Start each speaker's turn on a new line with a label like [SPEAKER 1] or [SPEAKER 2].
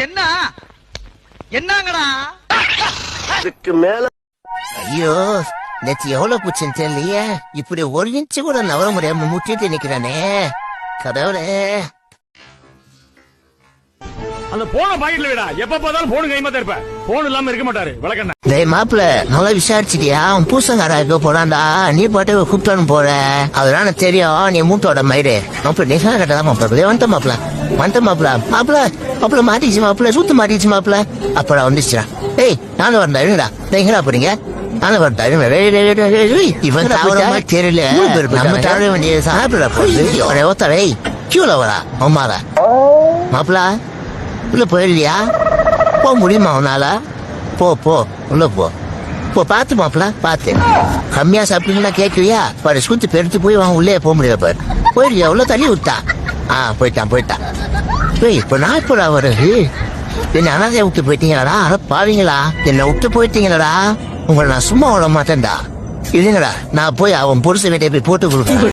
[SPEAKER 1] என்ன என்னங்கடா
[SPEAKER 2] இதுக்கு மேல
[SPEAKER 3] ஐயோ நேற்று எவ்வளவு பூச்சுன்னு தெரியலையே. இப்படி ஒரு இன்ச்சு கூட நவர முடியாம முட்டிட்டு நிக்கிறானே கடவுளே.
[SPEAKER 4] அந்த போன பாக்கெட்ல விடா. எப்ப பார்த்தாலும் போன் கைமா தான் இருப்ப. போன் இல்லாம இருக்க மாட்டாரு விளக்கண்ண.
[SPEAKER 3] டேய் மாப்பிள்ள நல்லா விசாரிச்சிட்டியா? அவன் பூசங்காரா இருக்க போறான்டா. நீ பாட்டு கூப்பிட்டானு போற. அதெல்லாம் எனக்கு தெரியும். நீ மூட்டோட மயிறு மாப்பிள்ள. நீ சொன்ன கட்டதான் மாப்பிள்ள. வந்த மாப்பிள்ள மாப்பிள்ள மாட்டிச்சு மாப்பிள்ள. சுத்து மாட்டிச்சு மாப்பிள்ள. அப்படா வந்துச்சுடா. ஏய் நானும் வரண்டா. இருங்கடா எங்கடா போறீங்க? நானும் வரண்டா. இவன் தாவரமா தெரியல. நம்ம தவற வேண்டிய சாப்பிட போய் கியூல வரா அம்மால மாப்பிள்ள. உள்ள போயிடலையா? போக முடியுமா உன்னால? போ உள்ள போ பாத்து மாப்பிள்ள பாத்து. கம்மியா சாப்பிட்டீங்கன்னா கேட்கலையா? பாரு சுத்து பெருத்து போய் வாங்க உள்ளே போக முடியாது பாரு. போயிடலையா? உள்ள தள்ளி விட்டா. போயிட்டான். இப்ப நான் இப்ப வருது என்ன அனாதைய விட்டு போயிட்டீங்களாடா? அட பாவீங்களா, என்ன விட்டு போயிட்டீங்களடா. உங்களை நான் சும்மா விட மாட்டேன்டா. இல்லைங்கடா நான் போய் அவன் புருஷ வீட்டை போய் போட்டு கொடுக்குறேன்.